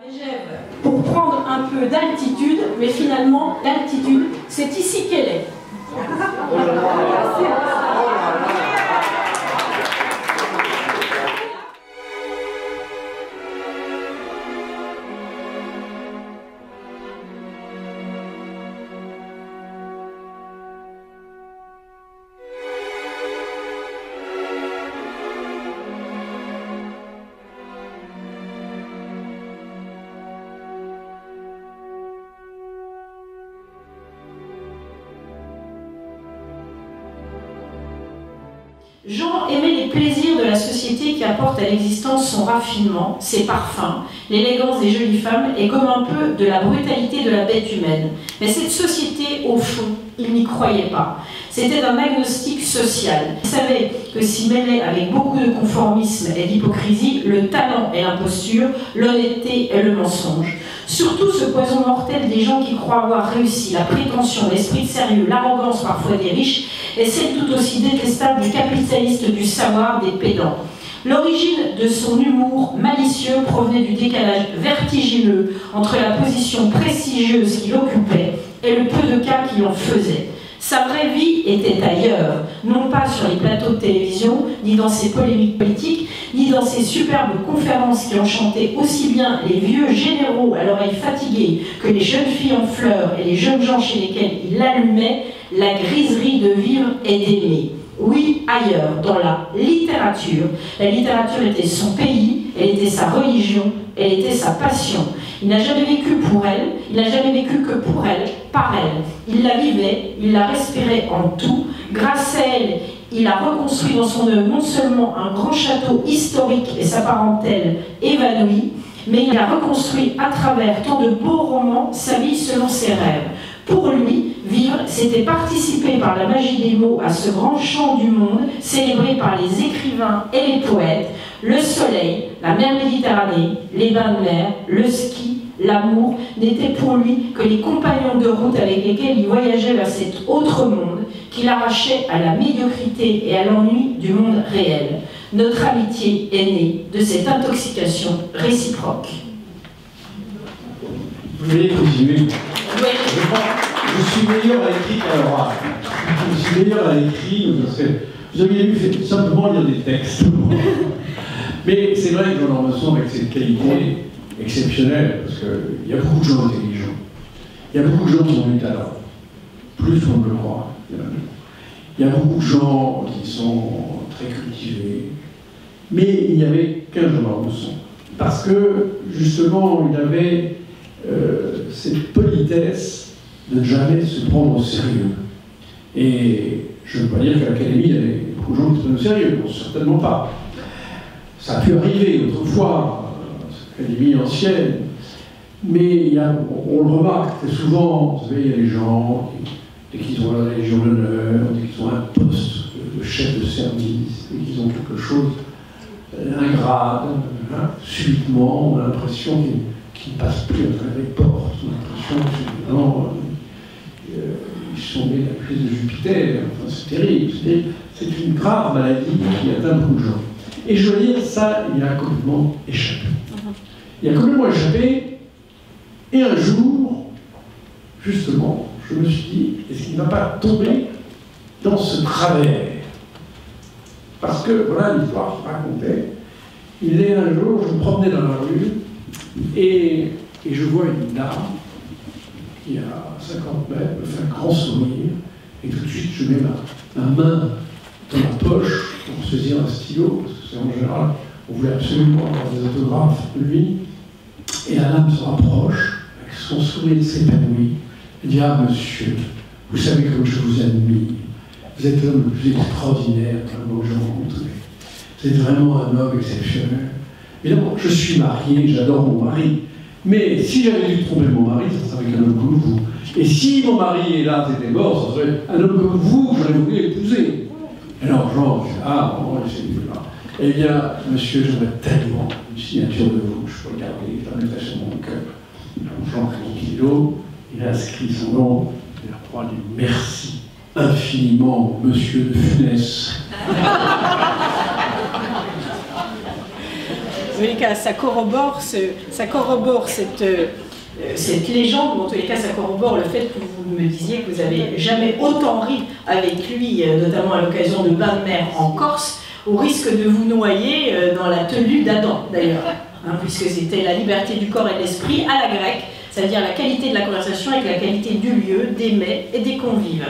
Megève pour prendre un peu d'altitude, mais finalement, l'altitude, c'est ici qu'elle est. Jean aimait les plaisirs de la société qui apporte à l'existence son raffinement, ses parfums, l'élégance des jolies femmes et comme un peu de la brutalité de la bête humaine. Mais cette société, au fond, il n'y croyait pas. C'était un agnostique social. Il savait que s'y mêlait avec beaucoup de conformisme et d'hypocrisie le talent et l'imposture, l'honnêteté et le mensonge. Surtout ce poison mortel des gens qui croient avoir réussi, la prétention, l'esprit de sérieux, l'arrogance parfois des riches, et celle tout aussi détestable des capitalistes du savoir, des pédants. L'origine de son humour malicieux provenait du décalage vertigineux entre la position prestigieuse qu'il occupait et le peu de cas qu'il en faisait. Sa vraie vie était ailleurs, non pas sur les plateaux de télévision, ni dans ses polémiques politiques, ni dans ses superbes conférences qui enchantaient aussi bien les vieux généraux à l'oreille fatiguée que les jeunes filles en fleurs et les jeunes gens chez lesquels il allumait la griserie de vivre et d'aimer. Oui, ailleurs, dans la littérature. La littérature était son pays, elle était sa religion, elle était sa passion. Il n'a jamais vécu pour elle, il n'a jamais vécu que pour elle, par elle. Il la vivait, il la respirait en tout. Grâce à elle, il a reconstruit dans son œuvre non seulement un grand château historique et sa parentèle évanouie, mais il a reconstruit à travers tant de beaux romans sa vie selon ses rêves. Pour lui, vivre, c'était participer par la magie des mots à ce grand chant du monde, célébré par les écrivains et les poètes, le soleil, la mer Méditerranée, les bains de mer, le ski, l'amour, n'étaient pour lui que les compagnons de route avec lesquels il voyageait vers cet autre monde qui l'arrachait à la médiocrité et à l'ennui du monde réel. Notre amitié est née de cette intoxication réciproque. Vous voulez continuer? Oui. Je suis meilleur à l'écrit qu'à l'oral. Je suis meilleur à l'écrit, vous auriez dû simplement lire des textes. Mais c'est vrai que Jean d'Ormesson, avec cette qualité exceptionnelle, parce qu'il y a beaucoup de gens intelligents, il y a beaucoup de gens qui ont du talent, plus qu'on ne le croit. Il y a beaucoup de gens qui sont très cultivés, mais il n'y avait qu'un Jean d'Ormesson. Parce que, justement, il avait cette politesse de ne jamais se prendre au sérieux. Et je ne veux pas dire qu'à l'Académie, il y avait beaucoup de gens qui se prenaient au sérieux, non, certainement pas. Ça a pu arriver autrefois, l'Académie ancienne, mais on le remarque très souvent, vous savez, il y a des gens, dès qu'ils ont la Légion d'honneur, dès qu'ils ont un poste de chef de service, dès qu'ils ont quelque chose, un grade, hein, subitement, on a l'impression qu'ils ne passent plus à travers les portes, on a l'impression que vraiment, ils sont nés de la crise de Jupiter, enfin, c'est terrible, c'est une grave maladie qui atteint beaucoup de gens. Et je veux dire, ça, il a complètement échappé. Il a complètement échappé, et un jour, justement, je me suis dit, est-ce qu'il ne va pas tomber dans ce travers? Parce que, voilà l'histoire qu'il racontait, il est un jour, je me promenais dans la rue, et je vois une dame qui, à 50 mètres, me fait un grand sourire, et tout de suite, je mets ma main dans la poche pour saisir un stylo, parce que c'est en général, on voulait absolument avoir des autographes de lui, et la dame se rapproche, avec son sourire s'épanouit, et dit « Ah, monsieur, vous savez comme je vous admire, vous êtes l'homme le plus extraordinaire que j'ai rencontré, vous êtes vraiment un homme exceptionnel. Évidemment, je suis marié, j'adore mon mari, mais si j'avais dû tromper mon mari, ça serait avec un homme comme vous. Et si mon mari, hélas, était mort, ça serait un homme comme vous, j'aurais voulu épouser. » Alors, Jean, je dis, ah, bon, c'est là. Eh bien, monsieur, j'aurais tellement une signature de vous, je peux regarder, je la mettre sur mon cœur. Alors, Jean Kilo, il a inscrit son nom, il a croix du merci infiniment, monsieur de Funès. tous les cas, ça corrobore cette légende, ou en tous les cas, ça corrobore le fait que vous me disiez que vous n'avez jamais autant ri avec lui, notamment à l'occasion de bains de mer en Corse, au risque de vous noyer dans la tenue d'Adam, d'ailleurs, hein, puisque c'était la liberté du corps et de l'esprit à la grecque, c'est-à-dire la qualité de la conversation avec la qualité du lieu, des mets et des convives.